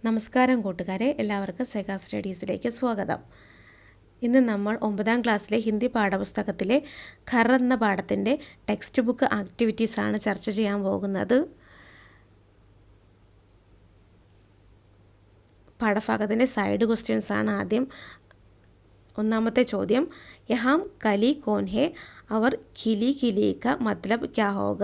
നമസ്കാരം കൂട്ടുകാരെ, എല്ലാവർക്കും സെഗ സ്റ്റഡീസിലേക്ക് സ്വാഗതം. ഇന്ന് നമ്മൾ 9ാം ക്ലാസ്സിലെ ഹിന്ദി പാഠപുസ്തകത്തിലെ ഖർ എന്ന പാഠത്തിൻ്റെ ടെക്സ്റ്റ് ബുക്ക് ആക്ടിവിറ്റീസാണ് ചർച്ച ചെയ്യാൻ പോകുന്നത്. പാഠഭാഗത്തിൻ്റെ സൈഡ് ക്വസ്റ്റ്യൻസാണ് ആദ്യം. ഒന്നാമത്തെ ചോദ്യം, യഹാം കലി കോൻ ഹെ അവർ ഖിലി ഖിലി ക മത്ലബ് ക്യാ ഹോഗ.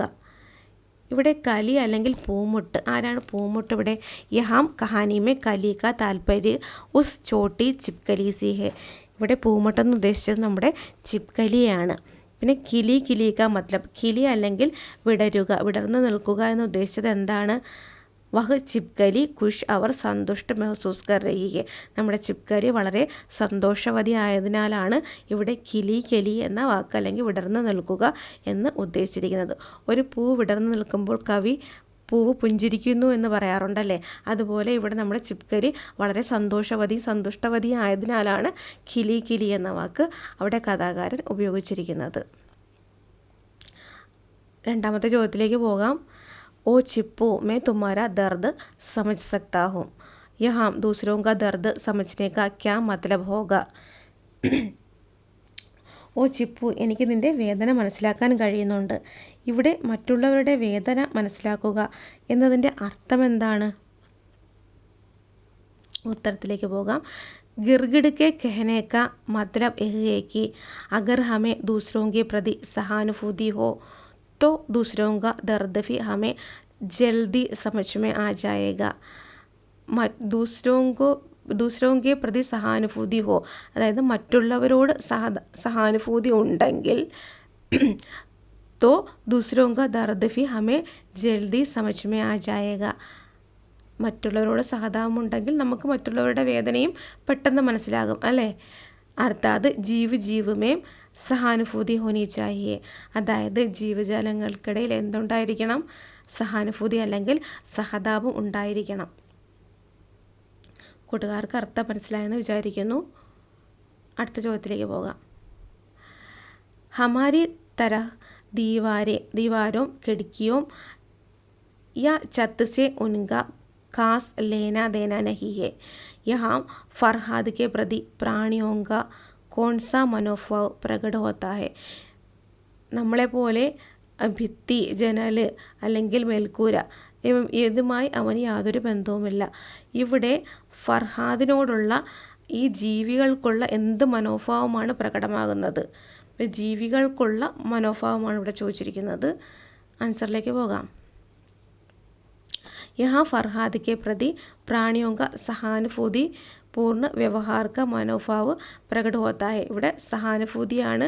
ഇവിടെ കലി അല്ലെങ്കിൽ പൂമുട്ട്, ആരാണ് പൂമുട്ട്? ഇവിടെ യഹാം കഹാനിമേ കലി കാ താൽപര്യ ഉസ് ചോട്ടി ചിപ്കലി സി ഹെ. ഇവിടെ പൂമുട്ടെന്ന് ഉദ്ദേശിച്ചത് നമ്മുടെ ചിപ്കലിയാണ്. പിന്നെ കിലി കിലി കാ മത്ലബ്, കിലി അല്ലെങ്കിൽ വിടരുക, വിടർന്നു നിൽക്കുക എന്ന് ഉദ്ദേശിച്ചത് എന്താണ്? വഹ് ചിപ്കലി ഖുഷ് അവർ സന്തുഷ്ട മെഹസൂസ് കർ രഹി ഹെ. നമ്മുടെ ചിപ്കലി വളരെ സന്തോഷവതി ആയതിനാലാണ് ഇവിടെ കിലി കലി എന്ന വാക്ക് അല്ലെങ്കിൽ വിടർന്നു നിൽക്കുക എന്ന് ഉദ്ദേശിച്ചിരിക്കുന്നത്. ഒരു പൂ വിടർന്നു നിൽക്കുമ്പോൾ കവി പൂവ് പുഞ്ചിരിക്കുന്നു എന്ന് പറയാറുണ്ടല്ലേ, അതുപോലെ ഇവിടെ നമ്മുടെ ചിപ്കലി വളരെ സന്തുഷ്ടവതി ആയതിനാലാണ് കിലി കിലി എന്ന വാക്ക് അവിടെ കഥാകാരൻ ഉപയോഗിച്ചിരിക്കുന്നത്. രണ്ടാമത്തെ ചോദ്യത്തിലേക്ക് പോകാം. ओ चिप्पू मैं तुम्हारा दर्द समझ सकता हूँ. यहाँ दूसरों का दर्द समझने का क्या मतलब होगा? ഓ ചിപ്പു, എനിക്ക് നിൻ്റെ വേദന മനസ്സിലാക്കാൻ കഴിയുന്നുണ്ട്. ഇവിടെ മറ്റുള്ളവരുടെ വേദന മനസ്സിലാക്കുക എന്നതിൻ്റെ അർത്ഥം എന്താണ്? ഉത്തരത്തിലേക്ക് പോകാം. गिरगिड़ के कहने का मतलब यह है कि अगर हमें दूसरों के प्रति सहानुभूति हो तो दूसरों का दर्द भी हमें जल्दी समझ में आ जाएगा. दूसरों के प्रति സഹാനുഭൂതി ഹോ, അതായത് മറ്റുള്ളവരോട് സഹാനുഭൂതി ഉണ്ടെങ്കിൽ तो दूसरों का दर्द भी हमें जल्दी समझ में आ जाएगा. മറ്റുള്ളവരോട് സഹതാപമുണ്ടെങ്കിൽ നമുക്ക് മറ്റുള്ളവരുടെ വേദനയും പെട്ടെന്ന് മനസ്സിലാകും അല്ലേ. അർത്ഥാത് ജീവമേം സഹാനുഭൂതി ഹോനി ചാഹിയെ, അതായത് ജീവജാലങ്ങൾക്കിടയിൽ എന്തുണ്ടായിരിക്കണം? സഹാനുഭൂതി അല്ലെങ്കിൽ സഹതാപം ഉണ്ടായിരിക്കണം. കൂട്ടുകാർക്ക് അർത്ഥം മനസ്സിലായെന്ന് വിചാരിക്കുന്നു. അടുത്ത ചോദ്യത്തിലേക്ക് പോകാം. ഹമാരി തരഹ് ദീവാരോം ഖിഡ്കിയോം യാ ഛത്ത് സെ ഉൻകാ खास लेना देना नहीं है. यहाँ फरहाद के प्रति प्राणियों का कौन सा मनोभाव प्रकट होता है? നമ്മളെപ്പോലെ ഭിത്തി, ജനൽ അല്ലെങ്കിൽ മേൽക്കൂര ഇതുമായി അവന് യാതൊരു ബന്ധവുമില്ല. ഇവിടെ ഫർഹാദിനോടുള്ള ഈ ജീവികൾക്കുള്ള എന്ത് മനോഭാവമാണ് പ്രകടമാകുന്നത്? ജീവികൾക്കുള്ള മനോഭാവമാണ് ഇവിടെ ചോദിച്ചിരിക്കുന്നത്. ആൻസറിലേക്ക് പോകാം. यहाँ फरहाद के प्रति प्राणियों का സഹാനുഭൂതി പൂർണ്ണ വ്യവഹാർ ക മനോഭാവ് പ്രകട ഹോത്താ ഹെ. ഇവിടെ സഹാനുഭൂതിയാണ്,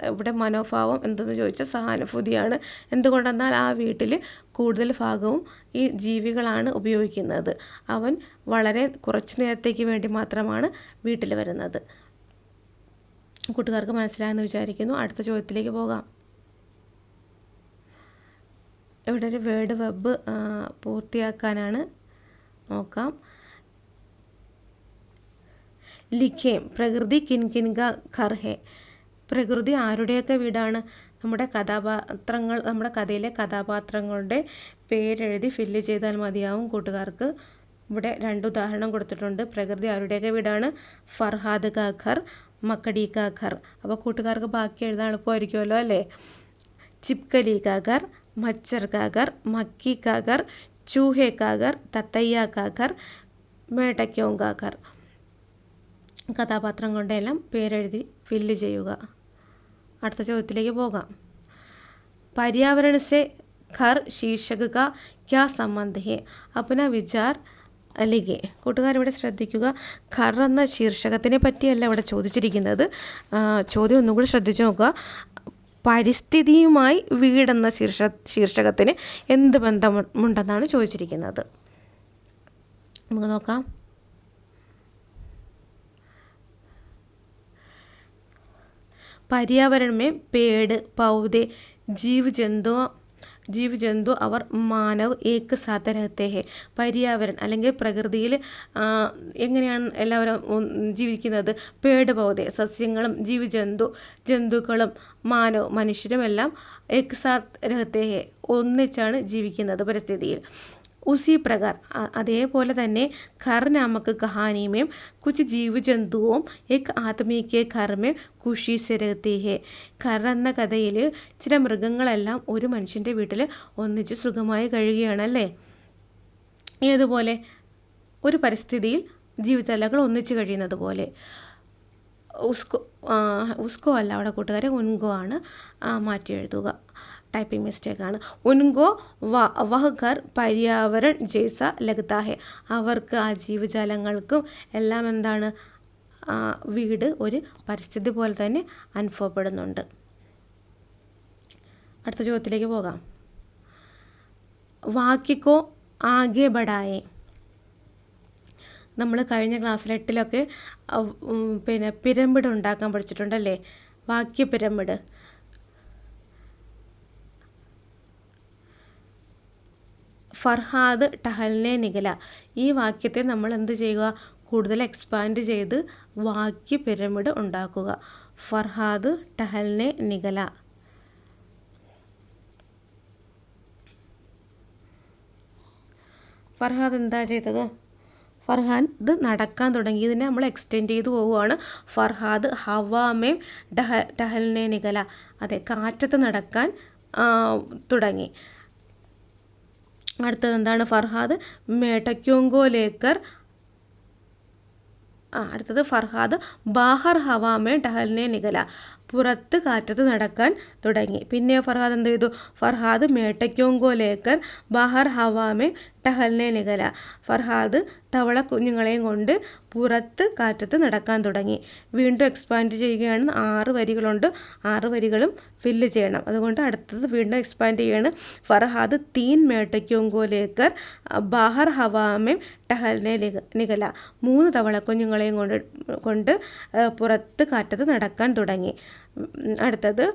ഇവിടെ മനോഭാവം എന്തെന്ന് ചോദിച്ചാൽ സഹാനുഭൂതിയാണ്. എന്തുകൊണ്ടെന്നാൽ ആ വീട്ടിൽ കൂടുതൽ ഭാഗവും ഈ ജീവികളാണ് ഉപയോഗിക്കുന്നത്. അവൻ വളരെ കുറച്ച് നേരത്തേക്ക് വേണ്ടി മാത്രമാണ് വീട്ടിൽ വരുന്നത്. കൂട്ടുകാർക്ക് മനസ്സിലായെന്ന് വിചാരിക്കുന്നു. അടുത്ത ചോദ്യത്തിലേക്ക് പോകാം. ഇവിടെ ഒരു വേർഡ് വെബ് പൂർത്തിയാക്കാനാണ്. നോക്കാം. ലിഖേം പ്രകൃതി കിൻകിൻക ഘർ ഹെ. പ്രകൃതി ആരുടെയൊക്കെ വീടാണ്? നമ്മുടെ കഥയിലെ കഥാപാത്രങ്ങളുടെ പേരെഴുതി ഫില്ല് ചെയ്താൽ മതിയാവും കൂട്ടുകാർക്ക്. ഇവിടെ 2 ഉദാഹരണം കൊടുത്തിട്ടുണ്ട്. പ്രകൃതി ആരുടെയൊക്കെ വീടാണ്? ഫർഹാദ് കാ ഘർ, മക്കടി കാ ഘർ. അപ്പോൾ കൂട്ടുകാർക്ക് ബാക്കി എഴുതാൻ എളുപ്പമായിരിക്കുമല്ലോ അല്ലേ. ചിപ്കലി കാ ഘർ, മച്ചർ കാ ഘർ, മക്കി കാ ഘർ, ചൂഹെ കാ ഘർ, തത്തയ്യ കാ ഘർ, മേടയ്ക്കോ കാ ഘർ. കഥാപാത്രങ്ങളുടെ എല്ലാം പേരെഴുതി ഫില്ല് ചെയ്യുക. അടുത്ത ചോദ്യത്തിലേക്ക് പോകാം. पर्यावरण से घर शीर्षक का क्या संबंध है? अपना विचार ലിഖെ. കൂട്ടുകാരിവിടെ ശ്രദ്ധിക്കുക, ഖർ എന്ന ശീർഷകത്തിനെ പറ്റിയല്ല ഇവിടെ ചോദിച്ചിരിക്കുന്നത്. ചോദ്യം ഒന്നും കൂടി ശ്രദ്ധിച്ചു നോക്കുക. പരിസ്ഥിതിയുമായി വീടെന്ന ശീർഷകത്തിന് എന്ത് ബന്ധമുണ്ടെന്നാണ് ചോദിച്ചിരിക്കുന്നത്. നമുക്ക് നോക്കാം. पर्यावरण में पेड़ पौधे जीव जंतु और മാനവ് ഏക സാഥ രഹത്തെ ഹെ. പര്യാവരൺ അല്ലെങ്കിൽ പ്രകൃതിയിൽ എങ്ങനെയാണ് എല്ലാവരും ജീവിക്കുന്നത്? പേട് പൗധെ സസ്യങ്ങളും ജന്തുക്കളും മനുഷ്യരുമെല്ലാം ഏക സാഥ രഹത്തെ ഹെ, ഒന്നിച്ചാണ് ജീവിക്കുന്നത് പരിസ്ഥിതിയിൽ. उसी प्रकार അതേപോലെ തന്നെ घर नामक कहानी में कुछ जीव जंतुओं एक आदमी के घर में खुशी से रहते हैं. घर എന്ന കഥയിൽ ചില മൃഗങ്ങളെല്ലാം ഒരു മനുഷ്യൻ്റെ വീട്ടിൽ ഒന്നിച്ച് സുഖമായി കഴിയുകയാണല്ലേ. ഏതുപോലെ? ഒരു പരിസ്ഥിതിയിൽ ജീവജാലങ്ങൾ ഒന്നിച്ച് കഴിയുന്നത് പോലെ. ഉസ്കോ അല്ല അവിടെ കൂട്ടുകാരെ, ഉൻകോ ആണ് മാറ്റി എഴുതുക. टाइपिंग मिस्टेक ആണ്. उनको वह घर पर्यावरण जैसा लगता है. അവർക്ക് ആ ജീവജാലങ്ങൾക്കും എല്ലാം എന്താണ്, വീട് ഒരു പരിസ്ഥിതി പോലെ തന്നെ അനുഭവപ്പെടുന്നുണ്ട്. അടുത്ത ചോദ്യത്തിലേക്ക് പോകാം. വാക്യക്കോ ആകെ ബടായേ. നമ്മൾ കഴിഞ്ഞ ക്ലാസ്സിൽ 8-ലൊക്കെ പിരമിഡ് ഉണ്ടാക്കാൻ പഠിച്ചിട്ടുണ്ടല്ലേ, വാക്യ പിരമിഡ്. ഫർഹാദ് ടഹൽനെ നിഗല. ഈ വാക്യത്തെ നമ്മൾ എന്ത് ചെയ്യുക, കൂടുതൽ എക്സ്പാൻഡ് ചെയ്ത് വാക്യ പിരമിഡ് ഉണ്ടാക്കുക. ഫർഹാദ് ടഹൽനെ നിഗല. ഫർഹാദ് എന്താ ചെയ്തത്? ഫർഹാദ് നടക്കാൻ തുടങ്ങി. ഇതിനെ നമ്മൾ എക്സ്റ്റെൻഡ് ചെയ്ത് പോവുകയാണ്. ഫർഹാദ് ഹവാമേം ടഹൽനെ നിഗല. അതെ, കാറ്റത്ത് നടക്കാൻ തുടങ്ങി. അടുത്തത് എന്താണ്? ഫർഹാദ് മേട്ടക്യോങ്കോലേക്കർ. അടുത്തത് ഫർഹാദ് ബാഹർ ഹവാമേ ടഹൽനെ നിഗല. പുറത്ത് കാറ്റത്ത് നടക്കാൻ തുടങ്ങി. പിന്നെ ഫർഹാദ് എന്ത് ചെയ്തു? ഫർഹാദ് മേട്ടക്യോങ്കോലേക്കർ ബാഹർ ഹവാമേ ടഹൽനെ നിഗല. ഫർഹാദ് തവള കുഞ്ഞുങ്ങളെയും കൊണ്ട് പുറത്ത് കാറ്റത്ത് നടക്കാൻ തുടങ്ങി. വീണ്ടും എക്സ്പാൻഡ് ചെയ്യുകയാണ്. 6 വരികളുണ്ട്, 6 വരികളും ഫില്ല് ചെയ്യണം. അതുകൊണ്ട് അടുത്തത് വീണ്ടും എക്സ്പാൻഡ് ചെയ്യാണ്. ഫർഹാദ് 3 മേട്ടക്യോങ്കോലേക്കർ ബാഹർ ഹവാമേ ടഹൽനെ നിഗല. 3 തവള കുഞ്ഞുങ്ങളെയും കൊണ്ട് പുറത്ത് കാറ്റത്ത് നടക്കാൻ തുടങ്ങി. അടുത്തത്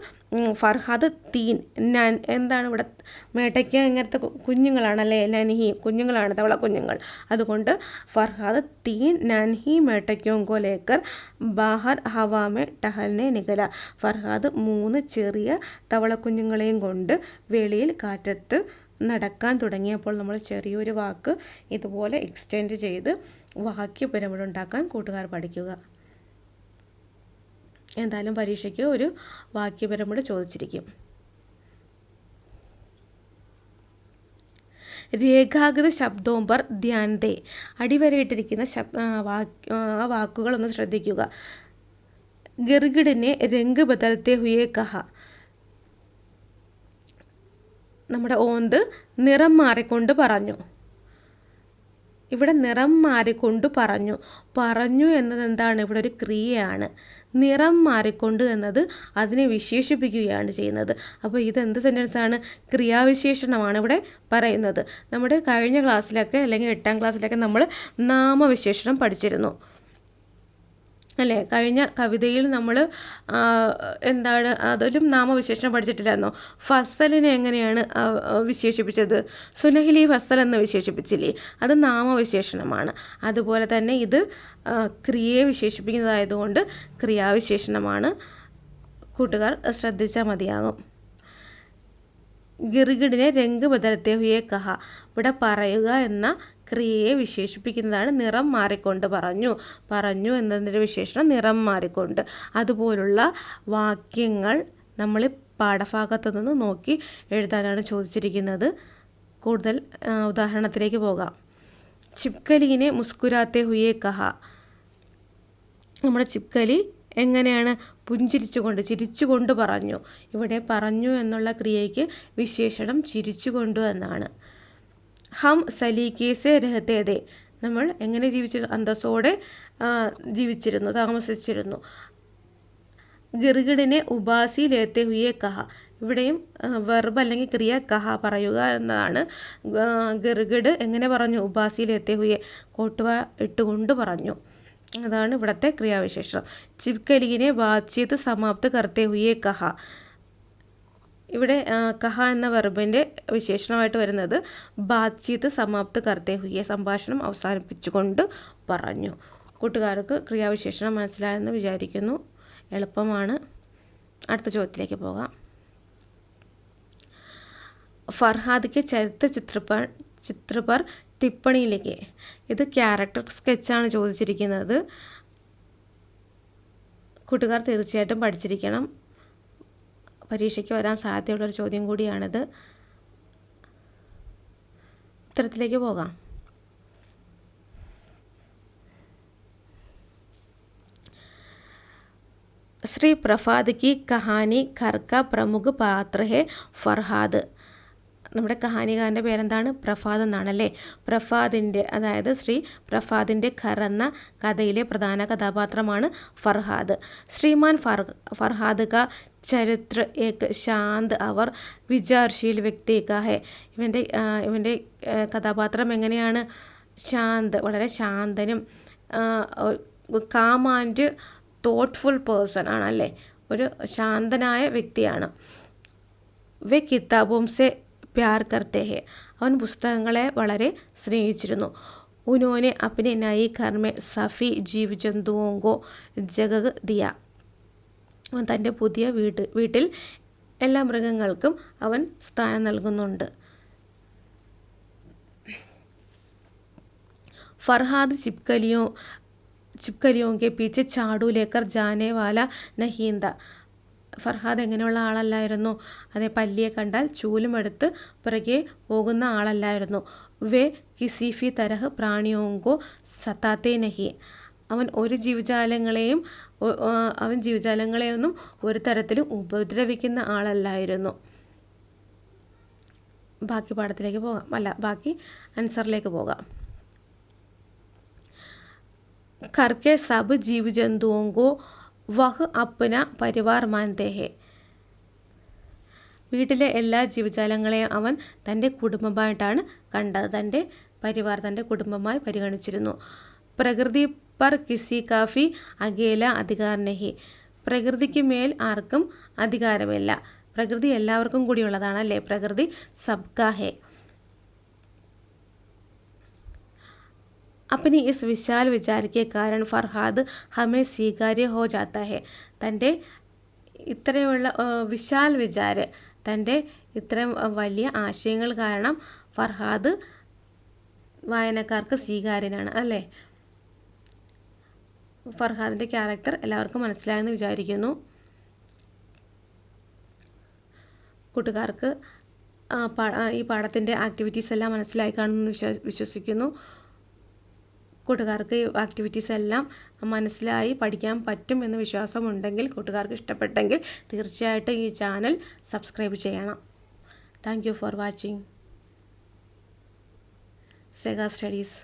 ഫർഹാദ് 3 ഞാൻ. എന്താണ് ഇവിടെ? മേട്ടയ്ക്ക ഇങ്ങനത്തെ കുഞ്ഞുങ്ങളാണല്ലേ, നൻഹി കുഞ്ഞുങ്ങളാണ്, തവള കുഞ്ഞുങ്ങൾ. അതുകൊണ്ട് ഫർഹാദ് 3 നൻഹി മേട്ടയ്ക്കോങ്കോലേക്കർ ബാഹർ ഹവാമേ ടഹൽനെ നിഗല. ഫർഹാദ് 3 ചെറിയ തവള കുഞ്ഞുങ്ങളെയും കൊണ്ട് വെളിയിൽ കാറ്റത്ത് നടക്കാൻ തുടങ്ങിയപ്പോൾ നമ്മൾ ചെറിയൊരു വാക്ക് ഇതുപോലെ എക്സ്റ്റെൻഡ് ചെയ്ത് വാക്യ പിരമിഡ് ഉണ്ടാക്കാൻ കൂട്ടുകാർ പഠിക്കുക. എന്തായാലും പരീക്ഷയ്ക്ക് ഒരു വാക്യ പിരമിഡ് ചോദിച്ചിരിക്കും. രേഖാഗത ശബ്ദോം പർ ധ്യാൻ ദേ. അടിവരയിട്ടിരിക്കുന്ന ആ വാക്കുകളൊന്ന് ശ്രദ്ധിക്കുക. ഗിർഗിഡിനെ രംഗ് ബദൽത്തെ ഹുയേ കഹ. നമ്മുടെ ഓന്ത് നിറം മാറിക്കൊണ്ട് പറഞ്ഞു. ഇവിടെ നിറം മാറിക്കൊണ്ട് പറഞ്ഞു എന്നത് എന്താണ്? ഇവിടെ ഒരു ക്രിയയാണ്. നിറം മാറിക്കൊണ്ട് എന്നത് അതിനെ വിശേഷിപ്പിക്കുകയാണ് ചെയ്യുന്നത്. അപ്പോൾ ഇതെന്ത് സെൻറ്റൻസാണ്? ക്രിയാവിശേഷണമാണ് ഇവിടെ പറയുന്നത്. നമ്മുടെ കഴിഞ്ഞ ക്ലാസ്സിലൊക്കെ അല്ലെങ്കിൽ 8-ാം ക്ലാസ്സിലൊക്കെ നമ്മൾ നാമവിശേഷണം പഠിച്ചിരുന്നു അല്ലേ? കഴിഞ്ഞ കവിതയിൽ നമ്മൾ എന്താണ് അതൊരു നാമവിശേഷണം പഠിച്ചിട്ടില്ലായിരുന്നോ? ഫസലിനെ എങ്ങനെയാണ് വിശേഷിപ്പിച്ചത്? സുനഹ്ലി ഫസൽ എന്ന് വിശേഷിപ്പിച്ചില്ലേ? അത് നാമവിശേഷണമാണ്. അതുപോലെ തന്നെ ഇത് ക്രിയയെ വിശേഷിപ്പിക്കുന്നതായതുകൊണ്ട് ക്രിയാവിശേഷണമാണ്. കൂട്ടുകാർ ശ്രദ്ധിച്ചാൽ മതിയാകും. ഗിർഗിഡിനെ രംഗ് ബദൽത്തെ ഹുയേ കഹ. ഇവിടെ പറയുക എന്ന ക്രിയയെ വിശേഷിപ്പിക്കുന്നതാണ് നിറം മാറിക്കൊണ്ട് പറഞ്ഞു എന്നതിൻ്റെ വിശേഷണം നിറം മാറിക്കൊണ്ട്. അതുപോലുള്ള വാക്യങ്ങൾ നമ്മൾ പാഠഭാഗത്തു നിന്ന് നോക്കി എഴുതാനാണ് ചോദിച്ചിരിക്കുന്നത്. കൂടുതൽ ഉദാഹരണത്തിലേക്ക് പോകാം. ചിപ്കലീനെ മുസ്കുരാത്തെ ഹുയേ കഹ. നമ്മുടെ ചിപ്കലി എങ്ങനെയാണ്? ചിരിച്ചുകൊണ്ട് പറഞ്ഞു. ഇവിടെ പറഞ്ഞു എന്നുള്ള ക്രിയയ്ക്ക് വിശേഷണം ചിരിച്ചുകൊണ്ടു എന്നാണ്. ഹം സലീക്കേസെ രഹത്തെ ദേ. നമ്മൾ എങ്ങനെ അന്തസ്സോടെ ജീവിച്ചിരുന്നു, താമസിച്ചിരുന്നു. ഗിർഗിഡിനെ ഉപാസി ലേത്തെ ഹുയേ കഹ. ഇവിടെയും വെർബ് അല്ലെങ്കിൽ ക്രിയ കഹ പറയുക എന്നതാണ്. ഗിർഗിഡ് എങ്ങനെ പറഞ്ഞു? ഉപാസി ലേത്തെ ഹുയേ, കോട്ടുവ ഇട്ടുകൊണ്ട് പറഞ്ഞു. അതാണ് ഇവിടുത്തെ ക്രിയാവിശേഷം. ചിപ്കലീനെ ബാത്ചീത്ത് സമാപ്ത് കർത്തെ ഹുയേ കഹ. ഇവിടെ കഹ എന്ന വെർബിൻ്റെ വിശേഷണമായിട്ട് വരുന്നത് ബാത്ചീത്ത് സമാപ്ത് കർത്തെ ഹുയേ, സംഭാഷണം അവസാനിപ്പിച്ചുകൊണ്ട് പറഞ്ഞു. കൂട്ടുകാർക്ക് ക്രിയാവിശേഷണം മനസ്സിലായെന്ന് വിചാരിക്കുന്നു. എളുപ്പമാണ്. അടുത്ത ചോദ്യത്തിലേക്ക് പോകാം. ഫർഹാദ് കെ ചിത്ര പർ ടിപ്പണി ലിഖേ. ഇത് ക്യാരക്ടർ സ്കെച്ചാണ് ചോദിച്ചിരിക്കുന്നത്. കൂട്ടുകാർ തീർച്ചയായിട്ടും പഠിച്ചിരിക്കണം. പരീക്ഷയ്ക്ക് വരാൻ സാധ്യതയുള്ളൊരു ചോദ്യം കൂടിയാണിത്. ഉത്തരത്തിലേക്ക് പോകാം. ശ്രീ പ്രഭാത് കി കഹാനി ഘർ കാ പ്രമുഖ പാത്ര ഹെ ഫർഹാദ്. നമ്മുടെ കഹാനികാരൻ്റെ പേരെന്താണ്? പ്രഭാത് എന്നാണല്ലേ. പ്രഭാതിൻ്റെ, അതായത് ശ്രീ പ്രഭാതിൻ്റെ ഘർ എന്ന കഥയിലെ പ്രധാന കഥാപാത്രമാണ് ഫർഹാദ്. ശ്രീമാൻ ഫർഹാദ് കാ ചരിത്ര ഏക് ശാന്ത് അവർ വിചാർശീൽ വ്യക്തി കാ ഹെ. ഇവൻ്റെ കഥാപാത്രം എങ്ങനെയാണ്? ശാന്ത്, വളരെ ശാന്തനും കാം ആൻഡ് തോട്ട്ഫുൾ പേഴ്സൺ ആണല്ലേ. ഒരു ശാന്തനായ വ്യക്തിയാണ്. വെ കിതാബോം സെ പ്യാർ കർത്തെ ഹെ. അവൻ പുസ്തകങ്ങളെ വളരെ സ്നേഹിച്ചിരുന്നു. ഉനോനെ അപ്നെ നയി ഘർ മെ സഫി ജീവ് ജന്തുവോं को ജഗഹ ദിയ. അവൻ തൻ്റെ പുതിയ വീട്ടിൽ എല്ലാ മൃഗങ്ങൾക്കും അവൻ സ്ഥാനം നൽകുന്നുണ്ട്. ഫർഹാദ് ചിപ്കലിയോं के पीछे झाड़ू लेकर जाने वाला नहीं था. ഫർഹാദ് എങ്ങനെയുള്ള ആളല്ലായിരുന്നു? അതെ, പല്ലിയെ കണ്ടാൽ ചൂലുമെടുത്ത് പിറകെ പോകുന്ന ആളല്ലായിരുന്നു. വേ കിസിഫി തരഹ് പ്രാണിയോങ്കോ സത്താത്തേ നഹി. അവൻ ജീവജാലങ്ങളെയൊന്നും ഒരു തരത്തിലും ഉപദ്രവിക്കുന്ന ആളല്ലായിരുന്നു. ബാക്കി പാഠത്തിലേക്ക് പോകാം, ബാക്കി ആൻസറിലേക്ക് പോകാം. घर के सब जीव जंतुओं को वह अपना परिवार मानते हैं. വീട്ടിലെ എല്ലാ ജീവജാലങ്ങളെയും അവൻ തൻ്റെ കുടുംബമായിട്ടാണ് കണ്ടത്. തൻ്റെ കുടുംബമായി പരിഗണിച്ചിരുന്നു. പ്രകൃതി പർ കിസി കാഫി അകേല അധികാർ നഹി. പ്രകൃതിക്ക് മേൽ ആർക്കും അധികാരമില്ല. പ്രകൃതി എല്ലാവർക്കും കൂടിയുള്ളതാണ് അല്ലേ. പ്രകൃതി സബ്കാ ഹെ. अपनी इस विशाल विचार के कारण ഫർഹാദ് ഹമേ സ്വീകാര്യ ഹോ ജാത്ത ഹെ. തൻ്റെ ഇത്രയുള്ള വിശാൽ വിചാര, തൻ്റെ ഇത്രയും വലിയ ആശയങ്ങൾ കാരണം ഫർഹാദ് വായനക്കാർക്ക് സ്വീകാര്യനാണ് അല്ലേ. ഫർഹാദിൻ്റെ ക്യാരക്ടർ എല്ലാവർക്കും മനസ്സിലായെന്ന് വിചാരിക്കുന്നു. കൂട്ടുകാർക്ക് ഈ പാഠത്തിൻ്റെ ആക്ടിവിറ്റീസ് എല്ലാം മനസ്സിലായി കാണുമെന്ന് വിശ്വസിക്കുന്നു. കൂട്ടുകാർക്ക് ഈ ആക്ടിവിറ്റീസ് എല്ലാം മനസ്സിലായി പഠിക്കാൻ പറ്റും എന്ന് വിശ്വാസമുണ്ടെങ്കിൽ, കൂട്ടുകാർക്ക് ഇഷ്ടപ്പെട്ടെങ്കിൽ തീർച്ചയായിട്ടും ഈ ചാനൽ സബ്സ്ക്രൈബ് ചെയ്യണം. Thank you for watching Sega studies.